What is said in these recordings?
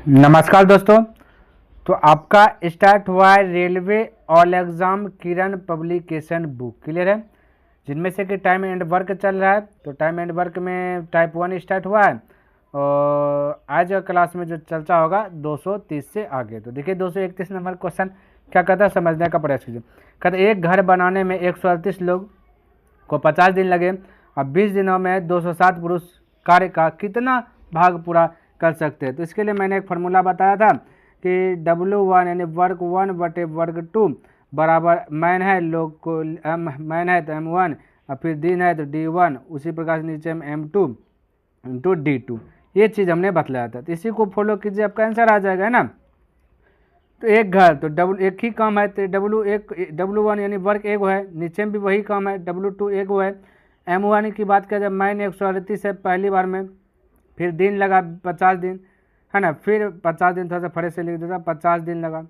नमस्कार दोस्तों। तो आपका स्टार्ट हुआ है रेलवे ऑल एग्ज़ाम किरण पब्लिकेशन बुक, क्लियर है। जिनमें से कि टाइम एंड वर्क चल रहा है। तो टाइम एंड वर्क में टाइप 1 स्टार्ट हुआ है और आज क्लास में जो चर्चा होगा 230 से आगे। तो देखिए 231 नंबर क्वेश्चन क्या कहता है, समझने का प्रयास कीजिए। कहते एक घर बनाने में 138 लोग को 50 दिन लगे और 20 दिनों में 207 पुरुष कार्य का कितना भाग पूरा कर सकते हैं। तो इसके लिए मैंने एक फार्मूला बताया था कि W1 यानी वर्क 1 बटे वर्क 2 बराबर मैन है लोग को मैन है तो M1 और फिर दिन है तो D1, उसी प्रकार से नीचे में M2 इंटू D2। ये चीज़ हमने बतलाया था। तो इसी को फॉलो कीजिए, आपका आंसर आ जाएगा, है ना। तो एक घर तो एक ही काम है तो W1 यानी वर्क एक है, नीचे में भी वही काम है W2 एक है। M1 की बात करें जब मैंने 138 है पहली बार में, फिर दिन लगा 50 दिन, है ना। फिर 50 दिन थोड़ा सा फटे से लिख देता, 50 दिन लगा।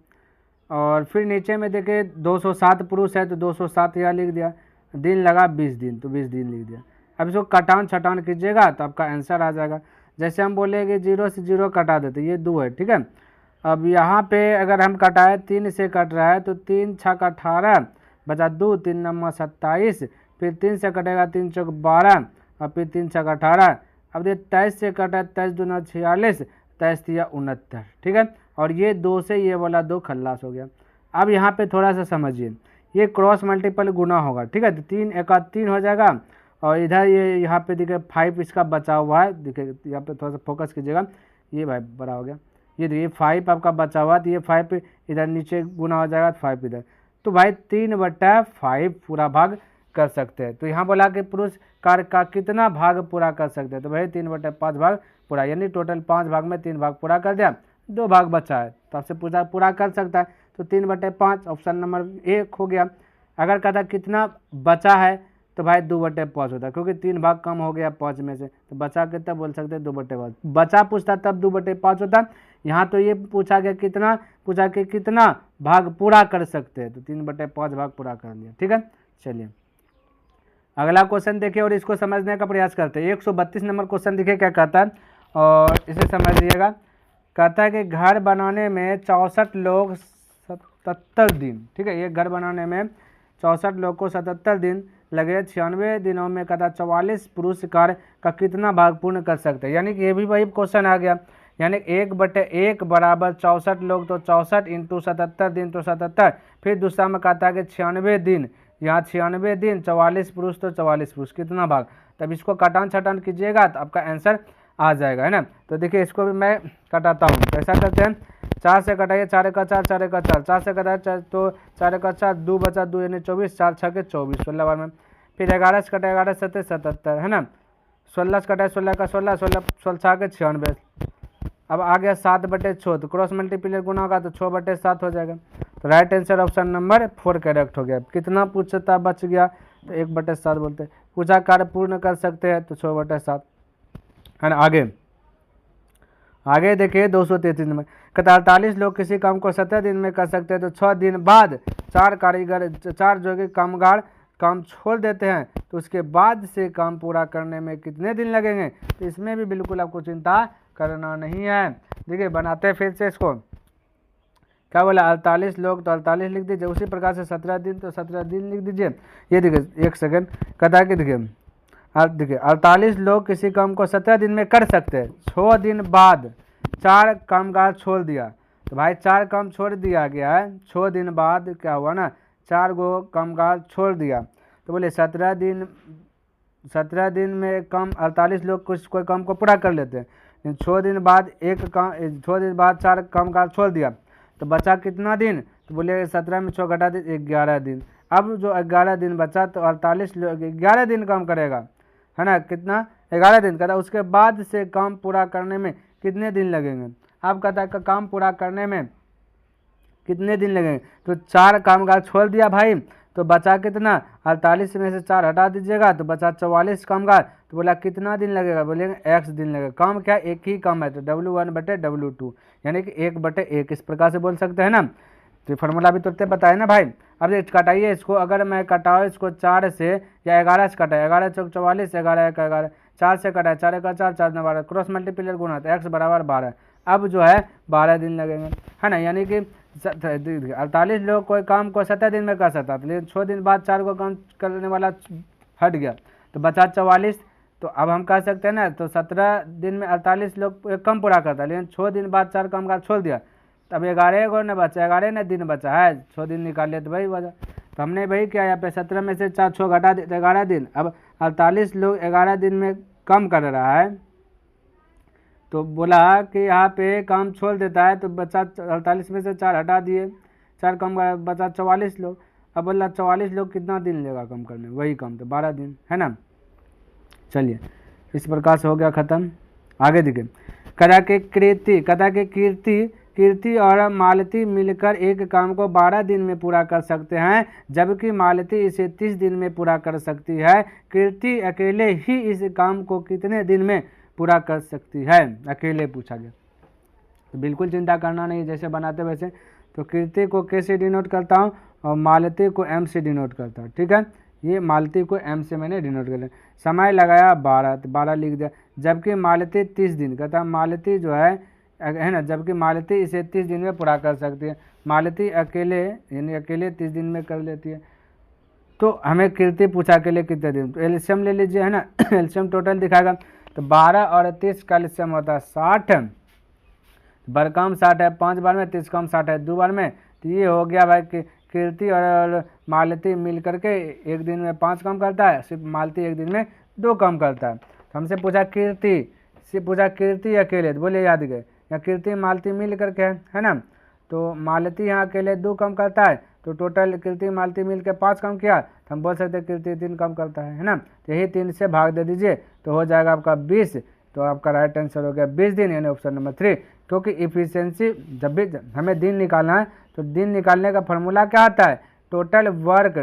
और फिर नीचे में देखे 207 पुरुष है तो 207 यहाँ लिख दिया, दिन लगा 20 दिन तो 20 दिन लिख दिया। अब इसको कटान छटान कीजिएगा तो आपका आंसर आ जाएगा। जैसे हम बोलेंगे 0 से 0 कटा देते, ये 2 है, ठीक है। अब यहाँ पे अगर हम कटाए 3 से कट रहा है तो 3 छक 18 बचा 2, 3 नम्बर 27, फिर 3 से कटेगा 3 चौक 12 और फिर 3 छक 18। अब देखिए 23 से कटा 23 दूना 46, 23 तिया 69, ठीक है। और ये 2 से ये वाला 2 खल्लास हो गया। अब यहाँ पे थोड़ा सा समझिए, ये क्रॉस मल्टीपल गुना होगा, ठीक है। तो 3 एका 3 हो जाएगा और इधर ये यहाँ पे देखिए 5 इसका बचा हुआ है, देखिए यहाँ पे थोड़ा सा फोकस कीजिएगा, ये भाई बड़ा हो गया, ये देखिए 5 आपका बचा हुआ तो ये 5 इधर नीचे गुना हो जाएगा 5 इधर। तो भाई 3/5 पूरा भाग कर सकते हैं। तो यहाँ बोला कि पुरुष कार्य का कितना भाग पूरा कर सकते हैं, तो भाई 3/5 भाग पूरा, यानी टोटल 5 भाग में 3 भाग पूरा कर दिया, 2 भाग बचा है तो आपसे पूरा कर सकता है। तो 3/5 ऑप्शन नंबर 1 हो गया। अगर कहता कितना बचा है तो भाई 2/5 होता है, क्योंकि 3 भाग कम हो गया 5 में से, तो बचा कितना बोल सकते हैं 2/5। बचा पूछता तब 2/5 होता। यहाँ तो ये पूछा गया कितना भाग पूरा कर सकते हैं, तो 3/5 भाग पूरा कर लिया, ठीक है। चलिए अगला क्वेश्चन देखिए और इसको समझने का प्रयास करते हैं। 132 नंबर क्वेश्चन देखिए क्या कहता है और इसे समझ लीजिएगा। कहता है कि घर बनाने में 64 लोग 77 दिन, ठीक है। ये घर बनाने में 64 लोग को 77 दिन लगे, 96 दिनों में कहता 44 पुरुष कार्य का कितना भाग पूर्ण कर सकते हैं। यानी कि ये भी वही क्वेश्चन आ गया, यानी 1/1 बराबर 64 लोग तो 64 इंटू 77 दिन तो 77। फिर दूसरा में कहता है कि 96 दिन, यहाँ 96 दिन 44 पुरुष तो 44 पुरुष कितना भाग। तब इसको कटान छटान कीजिएगा तो आपका आंसर आ जाएगा, है ना। तो देखिए इसको भी मैं कटाता हूँ, तो ऐसा करते हैं 4 से कटाइए, 4 का 4, 4 का 4, 4 से कटाइए तो 4 का 4, 2 बचा 2 यानी 24, 4 6 के 24, 16 बार में। फिर 11 से कटाए 11 7 77, है ना। 16 से कटाए 16 का 16, 16 16 के 96। अब आ गया 7/6, तो क्रॉस मल्टीप्लाई गुना होगा तो 6/7 हो जाएगा। तो right answer option number 4 correct हो गया। कितना पूछता बच गया तो 1/7 बोलते हैं। पूछा कार्य पूर्ण कर सकते हैं तो 6/7, है ना। आगे देखिए 233 में कहता 48 लोग किसी काम को 17 दिन में कर सकते हैं, तो 6 दिन बाद 4 जो कि कामगार काम छोड़ देते हैं तो उसके बाद से काम पूरा करने में कितने दिन लगेंगे। तो इसमें भी बिल्कुल आपको चिंता करना नहीं है। देखिए बनाते हैं फिर से इसको, क्या बोला 48 लोग तो 48 लिख दीजिए, उसी प्रकार से 17 दिन तो 17 दिन लिख दीजिए। ये देखिए 1 सेकेंड कहता है कि देखिए 48 लोग किसी काम को 17 दिन में कर सकते हैं, 6 दिन बाद 4 कामगार छोड़ दिया, तो भाई 4 काम छोड़ दिया गया है, 6 दिन बाद क्या हुआ ना 4 गो कामगार छोड़ दिया, तो बोले 17 दिन में काम 48 लोग कुछ कोई काम को पूरा कर लेते हैं। 6 दिन बाद 6 दिन बाद 4 कामगार छोड़ दिया तो बचा कितना दिन, तो बोले 17 में 6 घटा दे 11 दिन। अब जो 11 दिन बचा तो 48 लोग 11 दिन काम करेगा, है ना। कितना 11 दिन कहता, उसके बाद से काम पूरा करने में कितने दिन लगेंगे। आप कहता है काम पूरा करने में कितने दिन लगेंगे, तो 4 कामगार छोड़ दिया भाई, तो बचा कितना 48 में से 4 हटा दीजिएगा तो बचा 44 कामगार, तो बोला कितना दिन लगेगा, बोलेंगे x दिन लगेगा। काम क्या एक ही काम है तो W1/W2 यानी कि 1/1 इस प्रकार से बोल सकते हैं ना। तो फार्मूला भी तुरंत बताए ना भाई। अब ये कटाइए इसको, अगर मैं कटाऊँ इसको 4 से या 11 से कटाए, 11 चौक 44, 11 1 11, 4 से कटाए 4 का 4, 4 9 12, क्रॉस मल्टीप्लाई गुना तो x बराबर 12, अब जो है 12 दिन लगेंगे, है ना। यानी कि 48 लोग कोई काम को 70 दिन में कर सकता था, लेकिन 6 दिन बाद 4 को काम करने वाला हट गया तो बचा 44। तो अब हम कह सकते हैं ना, तो 17 दिन में 48 लोग एक कम पूरा करता, लेकिन 6 दिन बाद 4 काम का छोड़ दिया, तब 11 को न बचा, 11 न दिन बचा है, 6 दिन निकाल लिया तो वही वजह। तो हमने वही किया, यहाँ पे 17 में से 4 6 घटा देते 11 दिन। अब 48 लोग 11 दिन में कम कर रहा है, तो बोला कि यहाँ पे काम छोड़ देता है, तो बचा 48 में से 4 हटा दिए, 4 कम बचा 44 लोग। अब बोला 44 लोग कितना दिन लेगा कम करने, वही कम तो 12 दिन, है ना। चलिए इस प्रकार से हो गया ख़त्म। आगे देखिए, कदा के कीर्ति और मालती मिलकर एक काम को 12 दिन में पूरा कर सकते हैं, जबकि मालती इसे 30 दिन में पूरा कर सकती है। कीर्ति अकेले ही इस काम को कितने दिन में पूरा कर सकती है, अकेले पूछा गया। तो बिल्कुल चिंता करना नहीं, जैसे बनाते वैसे। तो कीर्ति को के से डिनोट करता हूँ और मालती को एम से डिनोट करता हूँ, ठीक है। ये मालती को एम से मैंने डिनोट कर लिया। समय लगाया 12, तो 12 लिख दिया। जबकि मालती 30 दिन कहता है, मालती जो है ना, जबकि मालती इसे 30 दिन में पूरा कर सकती है। मालती अकेले यानी अकेले 30 दिन में कर लेती है। तो हमें कीर्ति पूछा अकेले कितने दिन, तो एल्शियम ले लीजिए, है ना। एल्शियम टोटल दिखाएगा, तो 12 और 30 का एल्शियम होता है 60, बरकम 60 है 5 बार में, 30 कम 60 है 2 बार में। तो ये हो गया भाई कि कीर्ति और मालती मिल करके एक दिन में 5 काम करता है, सिर्फ मालती एक दिन में 2 काम करता है। तो हमसे पूछा कीर्ति अकेले, तो बोले याद गए, या कीर्ति मालती मिल करके है ना। तो मालती यहाँ अकेले 2 काम करता है, तो टोटल कीर्ति मालती मिल के 5 काम किया, तो हम बोल सकते हैं कीर्ति 3 काम करता है ना। तो यही 3 से भाग दे दीजिए, तो हो जाएगा आपका 20। तो आपका राइट आंसर हो गया 20 दिन, यानी ऑप्शन नंबर 3। क्योंकि इफिशियंसी जब भी हमें दिन निकालना है, तो दिन निकालने का फॉर्मूला क्या आता है, टोटल वर्क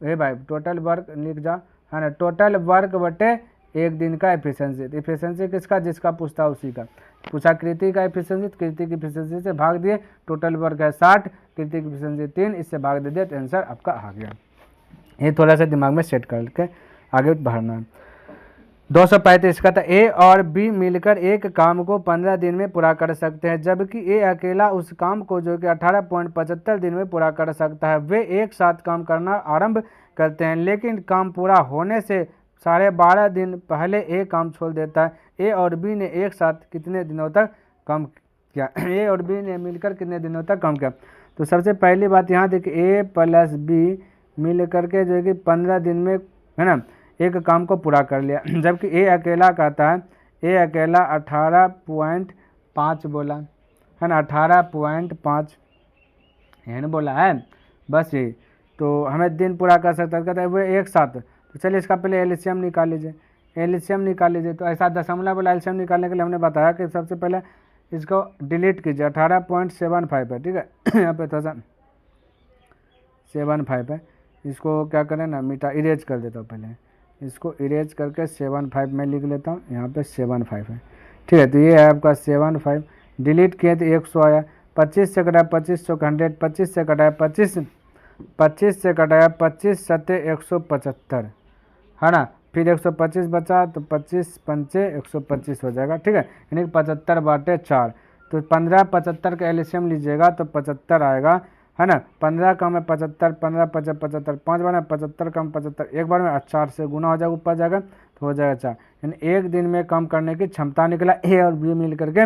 हे भाई टोटल वर्क लिख जा, है ना। टोटल वर्क बटे एक दिन का एफिशिएंसी। एफिशिएंसी किसका, जिसका पूछता उसी का। पूछा कीर्ति का एफिशिएंसी, कीर्ति की एफिशिएंसी से भाग दिए, टोटल वर्क है 60, कीर्ति की एफिशिएंसी 3, इससे भाग दे दिया, तो आंसर आपका आ गया। ये थोड़ा सा दिमाग में सेट करके आगे बढ़ना है। 235 का था, ए और बी मिलकर एक काम को 15 दिन में पूरा कर सकते हैं, जबकि ए अकेला उस काम को जो कि 18.75 दिन में पूरा कर सकता है। वे एक साथ काम करना आरंभ करते हैं, लेकिन काम पूरा होने से 12.5 दिन पहले ए काम छोड़ देता है। ए और बी ने एक साथ कितने दिनों तक काम किया, ए और बी ने मिलकर कितने दिनों तक काम किया। तो सबसे पहली बात यहाँ देखिए, ए प्लस बी मिल करके जो है कि 15 दिन में, है ना, एक काम को पूरा कर लिया, जबकि ए अकेला कहता है, ए अकेला 18.5 बोला, है ना, 18.5 है ना बोला है, बस ये। तो हमें दिन पूरा कर सकता है, कहता है वो एक साथ। तो चलिए इसका पहले एलसीएम निकाल लीजिए, तो ऐसा दशमलव वाला एलसीएम निकालने के लिए हमने बताया कि सबसे पहले इसको डिलीट कीजिए, 18.75 है, ठीक है। यहाँ पे थोड़ा सा 75 है, इसको क्या करें ना, मिटा इरेज कर देता हूँ पहले, इसको इरेज करके 75 में लिख लेता हूँ, यहाँ पे 75 है, ठीक है। तो ये है आपका 75, डिलीट किए तो 100 आया, 25 से कटाया 2500 का 100, 25 से कटाया 25 से कटाया 25 सत्ते 175, है ना। फिर 125 बचा, तो 25 पंचे 125 हो जाएगा, ठीक है। यानी 75/4, तो 15 75 का एलसीएम लीजिएगा तो 75 आएगा, है ना। 15 कम है 75, 15 5 75, 5 बार में 75 कम 75, एक बार में 4 से गुना हो जाएगा, ऊपर जाएगा तो हो जाएगा 4। यानी एक दिन में काम करने की क्षमता निकला ए और बी मिल करके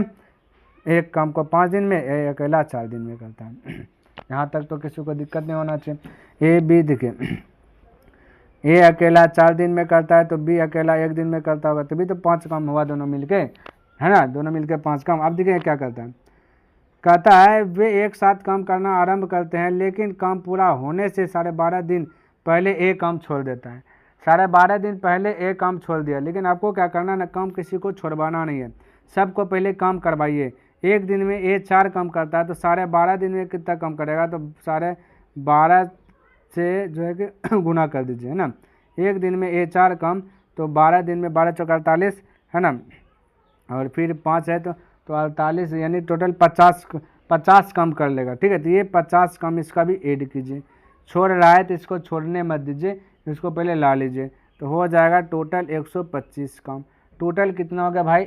एक काम को 5 दिन में, ए अकेला 4 दिन में करता है। यहाँ तक तो किसी को दिक्कत नहीं होना चाहिए। ए बी देखिए, ए अकेला 4 दिन में करता है, तो बी अकेला 1 दिन में करता होगा, तभी तो 5 काम हुआ दोनों मिलके, है ना, दोनों मिलके 5 काम। अब देखिए क्या करता है, कहता है वे एक साथ काम करना आरंभ करते हैं, लेकिन काम पूरा होने से 12.5 दिन पहले एक काम छोड़ देता है। 12.5 दिन पहले एक काम छोड़ दिया, लेकिन आपको क्या करना ना, काम किसी को छोड़वाना नहीं है, सबको पहले काम करवाइए। एक दिन में ए 4 काम करता है, तो 12.5 दिन में कितना काम करेगा, तो 12.5 से जो है कि गुना कर दीजिए, है ना। एक दिन में ए 4 काम, तो 12 दिन में 12 चौक 48, है ना, और फिर 5 है तो 48, यानी टोटल 50 काम कर लेगा, ठीक है। तो ये 50 काम इसका भी ऐड कीजिए, छोड़ रहा है तो इसको छोड़ने मत दीजिए, इसको पहले ला लीजिए, तो हो जाएगा टोटल 125 काम। टोटल कितना हो गया भाई,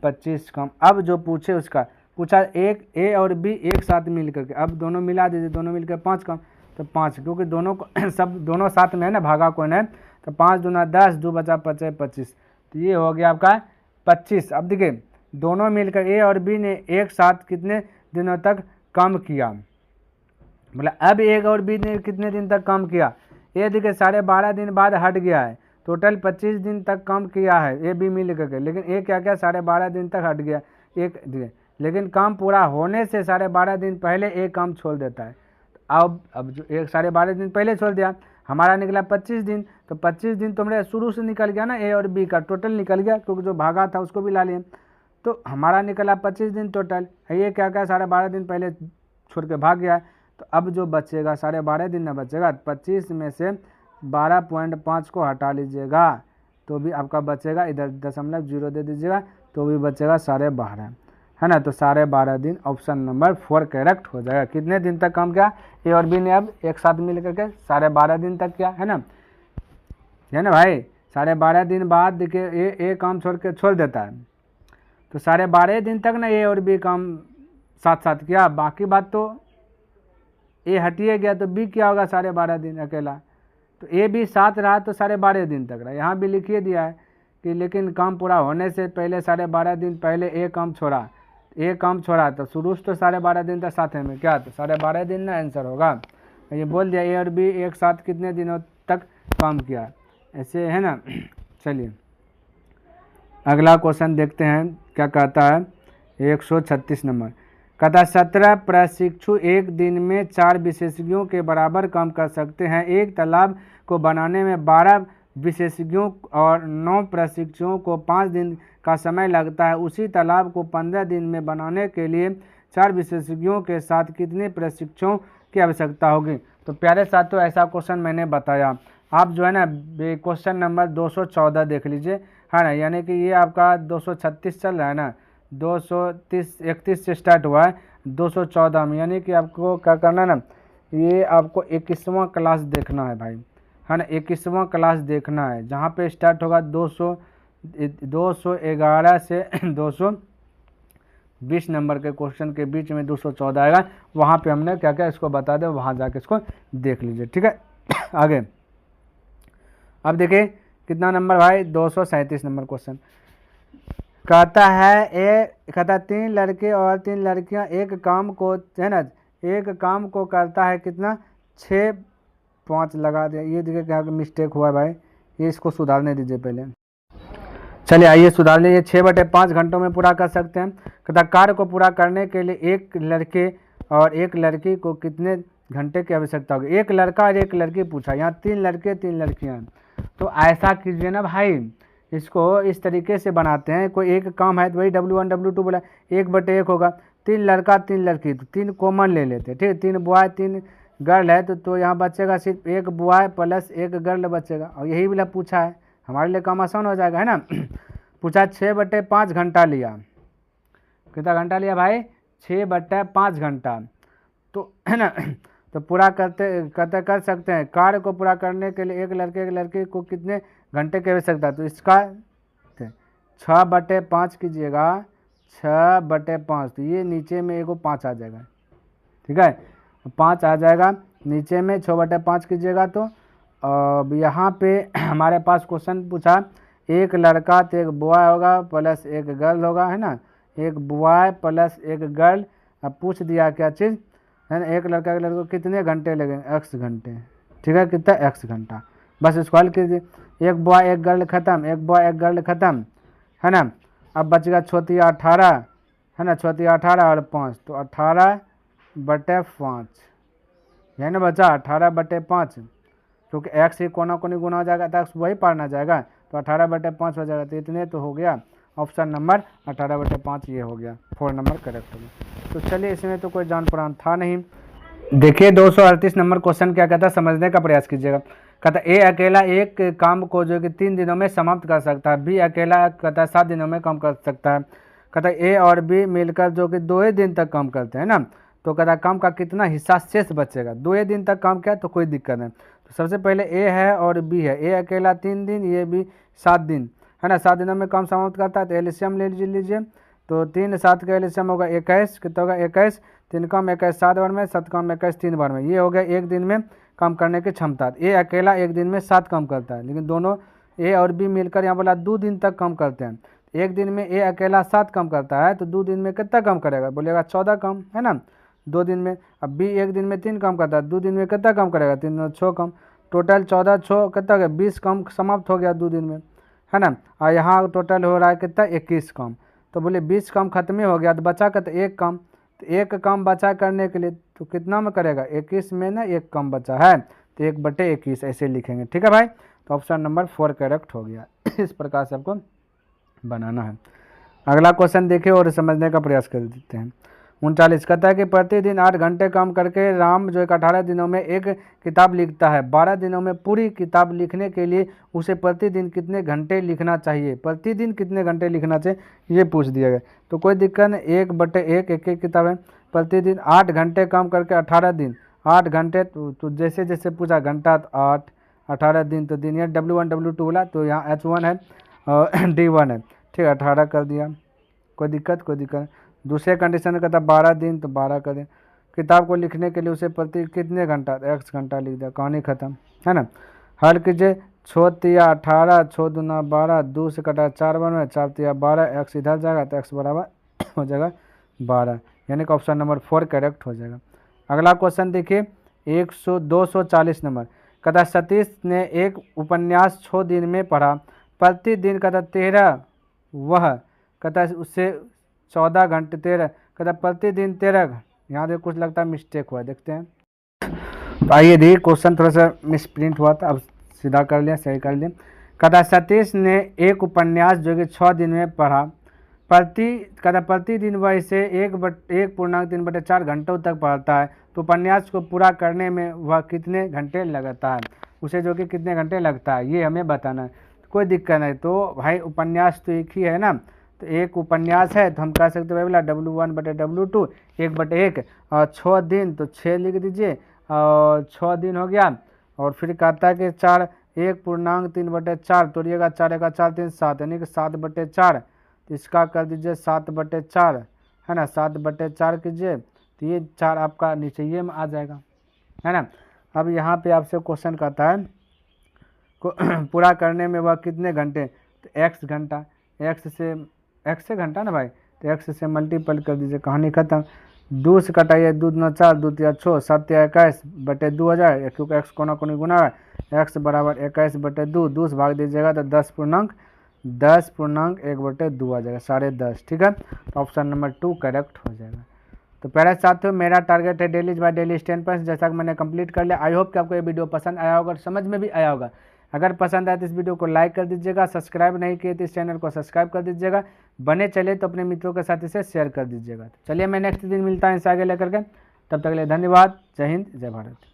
25 कम। अब जो पूछे उसका पूछा एक ए और बी एक साथ मिल करके, अब दोनों मिला दीजिए, दोनों मिलकर 5 कम, तो 5 क्योंकि दोनों को सब दोनों साथ में है ना, भागा कौन है, तो 5 दूना 10, 2 बचा 5 25, तो ये हो गया आपका 25। अब देखिए दोनों मिलकर ए और बी ने एक साथ कितने दिनों तक काम किया, मतलब अब एक और बी ने कितने दिन तक काम किया, ये देखिए 12.5 दिन बाद हट गया है, टोटल 25 दिन तक काम किया है ए बी मिल करके, लेकिन ए क्या क्या 12.5 दिन तक हट गया एक दिन, लेकिन काम पूरा होने से 12.5 दिन पहले ए काम छोड़ देता है। अब जो एक 12.5 दिन पहले छोड़ दिया, हमारा निकला 25 दिन, तो 25 दिन तो मेरे शुरू से निकल गया ना, ए और बी का टोटल निकल गया, क्योंकि जो भागा था उसको भी ला लिए, तो हमारा निकला 25 दिन टोटल, ये क्या क्या 12.5 दिन पहले छोड़ के भाग गया, तो अब जो बचेगा 12.5 दिन में बचेगा, 25 में से 12.5 को हटा लीजिएगा तो भी आपका बचेगा, इधर 0.0 दे दीजिएगा तो भी बचेगा 12.5, है ना, तो 12.5 दिन ऑप्शन नंबर 4 करेक्ट हो जाएगा। कितने दिन तक काम किया ए और बी ने, अब एक साथ मिल करके 12.5 दिन तक किया, है ना भाई, 12.5 दिन बाद देखिए ए काम छोड़ देता है, तो 12.5 दिन तक ना ए और बी काम साथ साथ किया, बाकी बात तो ए हटिए गया तो बी क्या होगा 12.5 दिन अकेला, तो ए भी साथ रहा तो 12.5 दिन तक रहा, यहाँ भी लिखिए दिया है कि लेकिन काम पूरा होने से पहले 12.5 दिन पहले ए काम छोड़ा तो शुरू से तो 12.5 दिन तक साथ में क्या, तो 12.5 दिन ना आंसर होगा, ये बोल दिया ए और बी एक साथ कितने दिनों तक काम किया, ऐसे है ना। चलिए अगला क्वेश्चन देखते हैं क्या कहता है, 136 नंबर कहता 17 प्रशिक्षु एक दिन में 4 विशेषज्ञों के बराबर काम कर सकते हैं, एक तालाब को बनाने में 12 विशेषज्ञों और 9 प्रशिक्षुओं को 5 दिन का समय लगता है, उसी तालाब को 15 दिन में बनाने के लिए 4 विशेषज्ञों के साथ कितने प्रशिक्षुओं की आवश्यकता होगी। तो प्यारे साथियों ऐसा क्वेश्चन मैंने बताया, आप जो है ना क्वेश्चन नंबर 214 देख लीजिए, है ना, यानी कि ये आपका 236 चल रहा है ना, 231 से स्टार्ट हुआ है 214 में, यानी कि आपको क्या करना है ना, ये आपको 21वां क्लास देखना है भाई, है ना, 21वां क्लास देखना है, जहाँ पे स्टार्ट होगा 211 से 220 नंबर के क्वेश्चन के बीच में 214 आएगा, वहाँ पे हमने क्या क्या इसको बता दे, वहाँ जाके इसको देख लीजिए, ठीक है। आगे अब देखिए कितना नंबर भाई, 237 नंबर क्वेश्चन कहता है कहता 3 लड़के और 3 लड़कियां एक काम को, है ना, एक काम को करता है कितना 6 5 लगा दिया, ये देखिए क्या मिस्टेक हुआ भाई, ये इसको सुधारने दीजिए पहले। चलिए आइए सुधार लीजिए, 6/5 घंटों में पूरा कर सकते हैं। कहता कार्य को पूरा करने के लिए एक लड़के और एक लड़की को कितने घंटे की आवश्यकता होगी, एक लड़का और एक लड़की पूछा, यहाँ 3 लड़के 3 लड़कियाँ, तो ऐसा कीजिए ना भाई, इसको इस तरीके से बनाते हैं, कोई एक काम है तो वही W1 W2 बोला 1/1 होगा, 3 लड़का 3 लड़की, तो 3 कॉमन ले लेते हैं, ठीक है, 3 बॉय 3 गर्ल है, तो यहाँ बचेगा सिर्फ 1 बॉय प्लस 1 गर्ल बचेगा, और यही वाला पूछा है, हमारे लिए काम आसान हो जाएगा, है ना। पूछा 6/5 घंटा लिया, कितना घंटा लिया भाई, 6/5 घंटा, तो है ना, तो पूरा करते कर सकते हैं, कार्य को पूरा करने के लिए एक लड़के एक लड़की को कितने घंटे की आवश्यकता है, तो इसका 6/5 कीजिएगा, 6/5, तो ये नीचे में एगो 5 आ जाएगा, ठीक है, 5 आ जाएगा नीचे में, 6/5 कीजिएगा, तो अब यहाँ पे हमारे पास क्वेश्चन पूछा एक लड़का तो एक बॉय होगा प्लस एक गर्ल होगा, है ना, एक बॉय प्लस एक गर्ल, अब पूछ दिया क्या चीज़, है ना, एक लड़का एक लड़के को कितने घंटे लगेंगे, x घंटे, ठीक है, कितना x घंटा, बस इसको हल कीजिए, एक बॉय एक गर्ल खत्म, एक बॉय एक गर्ल खत्म, है ना, अब बचेगा 18, है ना, 18 और 5, तो 18/5, है ना बचा 18/5, क्योंकि x ही कोना कोनी गुना हो जाएगा तो x वही पारना जाएगा, तो 18/5 हो जाएगा, तो इतने तो हो गया, ऑप्शन नंबर 18/5 ये हो गया, 4 नंबर करेक्ट हो गया। तो चलिए इसमें तो कोई जान पहचान था नहीं। देखिए 238 नंबर क्वेश्चन क्या कहता है, समझने का प्रयास कीजिएगा। कहता ए अकेला एक काम को जो कि 3 दिनों में समाप्त कर सकता है, बी अकेला कहता है 7 दिनों में काम कर सकता है, कहता है ए और बी मिलकर जो कि 2 ही दिन तक काम करते हैं ना, तो कहता है काम का कितना हिस्सा शेष बचेगा, 2 ही दिन तक काम किया तो कोई दिक्कत नहीं। तो सबसे पहले ए है और बी है, ए अकेला 3 दिन, ये भी 7 दिन, है ना, 7 दिनों में काम समाप्त करता है। तो एलसीएम ले लीजिए, तो 3 7 का एलसीएम होगा 21, कितना होगा 21, 3 कम 21 7 बार में, 7 कम 21 3 बार में, ये हो गया एक दिन में काम करने की क्षमता। ये अकेला एक दिन में 7 काम करता है, लेकिन दोनों ए और बी मिलकर यहाँ बोला 2 दिन तक काम करते हैं। एक दिन में ए अकेला 7 काम करता है, तो 2 दिन में कितना काम करेगा, बोलेगा 14 काम, है ना, 2 दिन में। अब बी एक दिन में 3 काम करता है, 2 दिन में कितना काम करेगा, 3 6 काम, टोटल 14 6 कितना हो गया 20 काम समाप्त हो गया 2 दिन में, है ना। और यहाँ टोटल हो रहा है कितना 21 काम। तो बोले 20 काम खत्म ही हो गया, तो बचा का तो एक काम, तो एक काम बचा करने के लिए तो कितना में करेगा 21 में ना एक काम बचा है, तो 1/21 ऐसे लिखेंगे, ठीक है भाई। तो ऑप्शन नंबर 4 करेक्ट हो गया। इस प्रकार से आपको बनाना है। अगला क्वेश्चन देखिए और समझने का प्रयास कर देते हैं। 39 कहता है कि प्रतिदिन 8 घंटे काम करके राम जो एक 18 दिनों में एक किताब लिखता है, 12 दिनों में पूरी किताब लिखने के लिए उसे प्रतिदिन कितने घंटे लिखना चाहिए, प्रतिदिन कितने घंटे लिखना चाहिए ये पूछ दिया गया। तो कोई दिक्कत नहीं, 1/1 एक एक किताब है, प्रतिदिन 8 घंटे काम करके 18 दिन, 8 घंटे तो जैसे जैसे पूछा घंटा तो 8, 18 दिन तो दिन, यहाँ W1 W2 बोला तो यहाँ H1 है और D1 है, ठीक है 18 कर दिया, कोई दिक्कत नहीं। दूसरे कंडीशन में कहता 12 दिन तो 12 कर दें। किताब को लिखने के लिए उसे प्रति कितने घंटा, x घंटा लिख दिया, कहानी खत्म, है ना। हल कीजिए, 6 तिया 18, 6 दूना 12, 2 से कटा 4 बार में, 4 तिया 12, x इधर जाएगा तो x बराबर हो जाएगा 12, यानी कि ऑप्शन नंबर 4 करेक्ट हो जाएगा। अगला क्वेश्चन देखिए 240 नंबर, कहता सतीश ने एक उपन्यास 6 दिन में पढ़ा, प्रतिदिन कहता 13, वह कहता उससे 14 घंटे 13, कहता प्रतिदिन 13, यहाँ देखो कुछ लगता है मिस्टेक हुआ, देखते हैं। तो आइए देखिए क्वेश्चन थोड़ा सा मिसप्रिंट हुआ था, अब सीधा कर लिया, सही कर लिया। कहता सतीश ने एक उपन्यास जो कि 6 दिन में पढ़ा, कहता प्रतिदिन वह इसे 1.3/4 घंटों तक पढ़ता है, तो उपन्यास को पूरा करने में वह कितने घंटे लगता है, उसे जो कि कितने घंटे लगता है ये हमें बताना है। तो कोई दिक्कत नहीं, तो भाई उपन्यास तो एक ही है ना, तो एक उपन्यास है तो हम कह सकते हैं बोला W1/W2 1/1 और 6 दिन तो 6 लिख दीजिए और 6 दिन हो गया। और फिर कहता है कि 4 1.3/4 तोड़िएगा, 4 का 4 3 7, यानी कि 7/4, तो इसका कर दीजिए 7/4, है ना, 7/4 कीजिए तो ये 4 आपका नीचे ये में आ जाएगा, है ना। अब यहाँ पे आपसे क्वेश्चन कहता है पूरा करने में वह कितने घंटे, तो x घंटा, x से घंटा ना भाई, तो x से मल्टीपल कर दीजिए, कहानी खत्म। 2 से कटाइए, 2 दूना 4, 2 तिया 6, 7 तिया 21/2 हो जाए, क्योंकि x कोना कोनी गुना है, x बराबर 21/2, 2 से भाग दीजिएगा तो 10.1/2 आ जाएगा, 10.5, ठीक है। तो ऑप्शन नंबर 2 करेक्ट हो जाएगा। तो प्यारे साथियों मेरा टारगेट है डेली बाय डेली 10 जैसा कि मैंने कंप्लीट कर लिया। आई होप कि आपको ये वीडियो पसंद आया होगा और समझ में भी आया होगा। अगर पसंद आए तो इस वीडियो को लाइक कर दीजिएगा, सब्सक्राइब नहीं किए तो इस चैनल को सब्सक्राइब कर दीजिएगा, बने चले तो अपने मित्रों के साथ इसे शेयर कर दीजिएगा। चलिए मैं नेक्स्ट दिन मिलता हूँ इसे आगे लेकर के, तब तक के लिए धन्यवाद। जय हिंद, जय भारत।